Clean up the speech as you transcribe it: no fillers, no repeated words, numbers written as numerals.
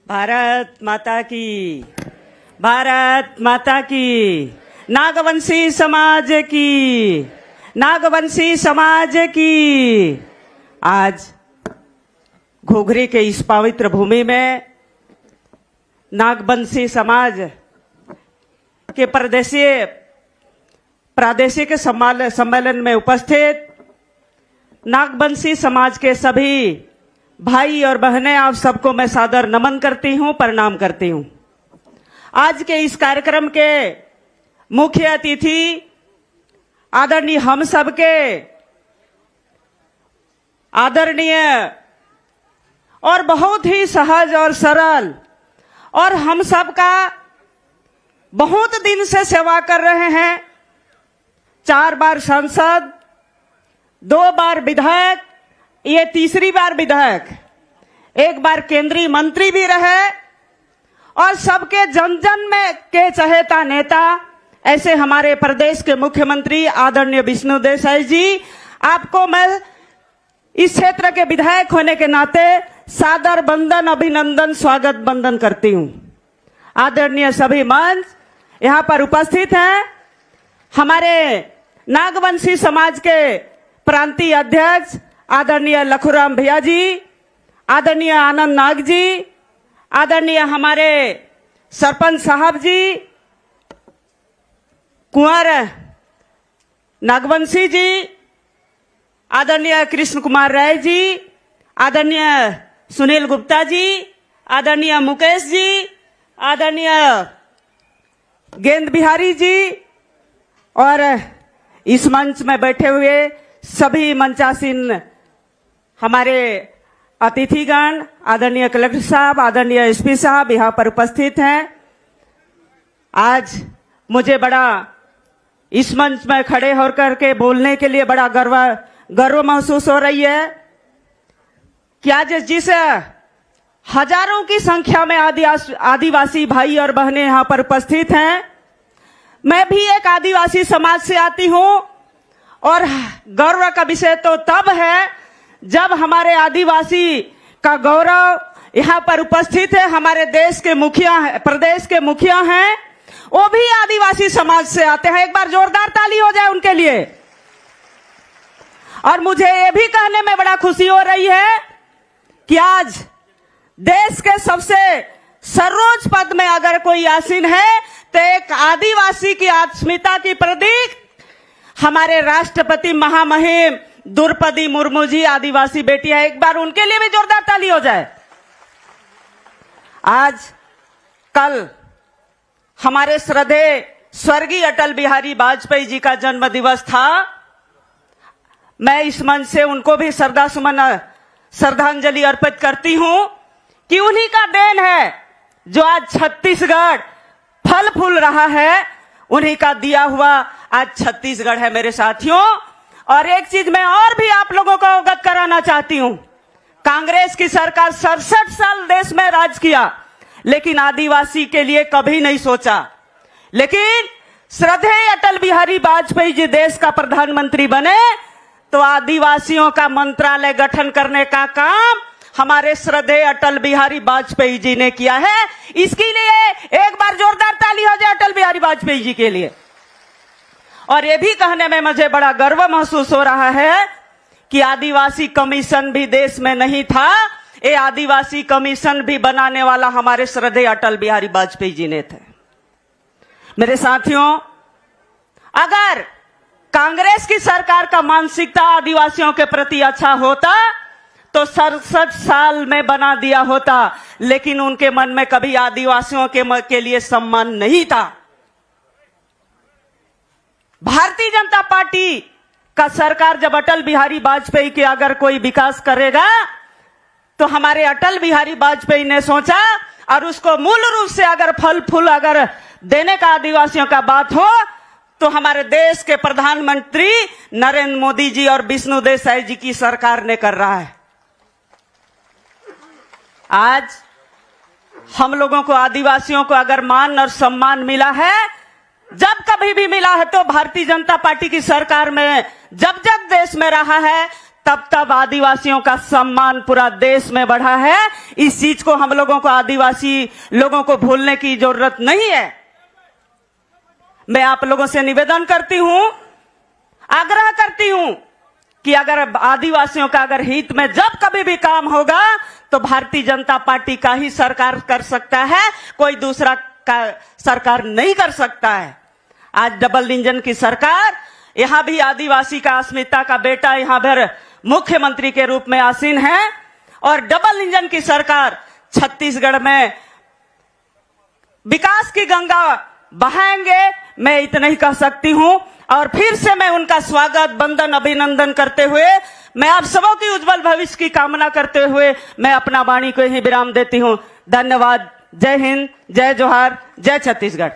भारत माता की, भारत माता की, नागवंशी समाज की, नागवंशी समाज की। आज घोघरी के इस पवित्र भूमि में नागवंशी समाज के प्रादेशिक सम्मेलन में उपस्थित नागवंशी समाज के सभी भाई और बहनें, आप सबको मैं सादर नमन करती हूं, प्रणाम करती हूं। आज के इस कार्यक्रम के मुख्य अतिथि आदरणीय हम सबके आदरणीय और बहुत ही सहज और सरल और हम सबका बहुत दिन से सेवा कर रहे हैं, 4 बार सांसद, 2 बार विधायक, ये तीसरी बार विधायक, 1 बार केंद्रीय मंत्री भी रहे और सबके जन जन में के चहेता नेता ऐसे हमारे प्रदेश के मुख्यमंत्री आदरणीय विष्णुदेव साय जी, आपको मैं इस क्षेत्र के विधायक होने के नाते सादर वंदन, अभिनंदन, स्वागत वंदन करती हूं। आदरणीय सभी मंच यहां पर उपस्थित हैं। हमारे नागवंशी समाज के प्रांतीय अध्यक्ष आदरणीय लखुराम भैया जी, आदरणीय आनंद नाग जी, आदरणीय हमारे सरपंच साहब जी, कुंवर नागवंशी जी, आदरणीय कृष्ण कुमार राय जी, आदरणीय सुनील गुप्ता जी, आदरणीय मुकेश जी, आदरणीय गेंद बिहारी जी और इस मंच में बैठे हुए सभी मंचासीन हमारे अतिथिगण, आदरणीय कलेक्टर साहब, आदरणीय एसपी साहब यहाँ पर उपस्थित हैं। आज मुझे बड़ा इस मंच में खड़े होकर के बोलने के लिए बड़ा गर्व महसूस हो रही है कि आज जिस हजारों की संख्या में आदिवासी भाई और बहनें यहाँ पर उपस्थित हैं, मैं भी एक आदिवासी समाज से आती हूँ और गर्व का विषय तो तब है जब हमारे आदिवासी का गौरव यहाँ पर उपस्थित है। हमारे देश के मुखिया, प्रदेश के मुखिया हैं, वो भी आदिवासी समाज से आते हैं। एक बार जोरदार ताली हो जाए उनके लिए। और मुझे ये भी कहने में बड़ा खुशी हो रही है कि आज देश के सबसे सर्वोच्च पद में अगर कोई आसीन है तो एक आदिवासी की अस्मिता की प्रतीक हमारे राष्ट्रपति महामहिम द्रौपदी मुर्मू जी आदिवासी बेटी है। एक बार उनके लिए भी जोरदार ताली हो जाए। आज कल हमारे श्रद्धेय स्वर्गीय अटल बिहारी वाजपेयी जी का जन्म दिवस था। मैं इस मंच से उनको भी श्रद्धांजलि अर्पित करती हूं कि उन्हीं का देन है जो आज छत्तीसगढ़ फल फूल रहा है, उन्हीं का दिया हुआ आज छत्तीसगढ़ है मेरे साथियों। और एक चीज मैं और भी आप लोगों को अवगत कराना चाहती हूं, कांग्रेस की सरकार 67 साल देश में राज किया लेकिन आदिवासी के लिए कभी नहीं सोचा। लेकिन श्रद्धेय अटल बिहारी वाजपेयी जी देश का प्रधानमंत्री बने तो आदिवासियों का मंत्रालय गठन करने का काम हमारे श्रद्धेय अटल बिहारी वाजपेयी जी ने किया है। इसके लिए एक बार जोरदार ताली हो जाए अटल बिहारी वाजपेयी जी के लिए। और ये भी कहने में मुझे बड़ा गर्व महसूस हो रहा है कि आदिवासी कमीशन भी देश में नहीं था, ये आदिवासी कमीशन भी बनाने वाला हमारे श्रद्धेय अटल बिहारी वाजपेयी जी ने थे। मेरे साथियों, अगर कांग्रेस की सरकार का मानसिकता आदिवासियों के प्रति अच्छा होता तो 67 साल में बना दिया होता, लेकिन उनके मन में कभी आदिवासियों के लिए सम्मान नहीं था। भारतीय जनता पार्टी का सरकार जब अटल बिहारी वाजपेयी के अगर कोई विकास करेगा तो हमारे अटल बिहारी वाजपेयी ने सोचा और उसको मूल रूप से अगर फल फूल अगर देने का आदिवासियों का बात हो तो हमारे देश के प्रधानमंत्री नरेंद्र मोदी जी और विष्णुदेव साय जी की सरकार ने कर रहा है। आज हम लोगों को आदिवासियों को अगर मान और सम्मान मिला है, जब कभी भी मिला है तो भारतीय जनता पार्टी की सरकार में जब जब देश में रहा है तब तब आदिवासियों का सम्मान पूरा देश में बढ़ा है। इस चीज को हम लोगों को, आदिवासी लोगों को भूलने की जरूरत नहीं है। मैं आप लोगों से निवेदन करती हूं, आग्रह करती हूं कि अगर आदिवासियों का अगर हित में जब कभी भी काम होगा तो भारतीय जनता पार्टी का ही सरकार कर सकता है, कोई दूसरा का सरकार नहीं कर सकता है। आज डबल इंजन की सरकार, यहां भी आदिवासी का, अस्मिता का बेटा यहां पर मुख्यमंत्री के रूप में आसीन है और डबल इंजन की सरकार छत्तीसगढ़ में विकास की गंगा बहाएंगे। मैं इतना ही कह सकती हूं और फिर से मैं उनका स्वागत, वंदन, अभिनंदन करते हुए मैं आप सबों की उज्जवल भविष्य की कामना करते हुए मैं अपना वाणी को यही विराम देती हूं। धन्यवाद। जय हिंद, जय जोहार, जय छत्तीसगढ़।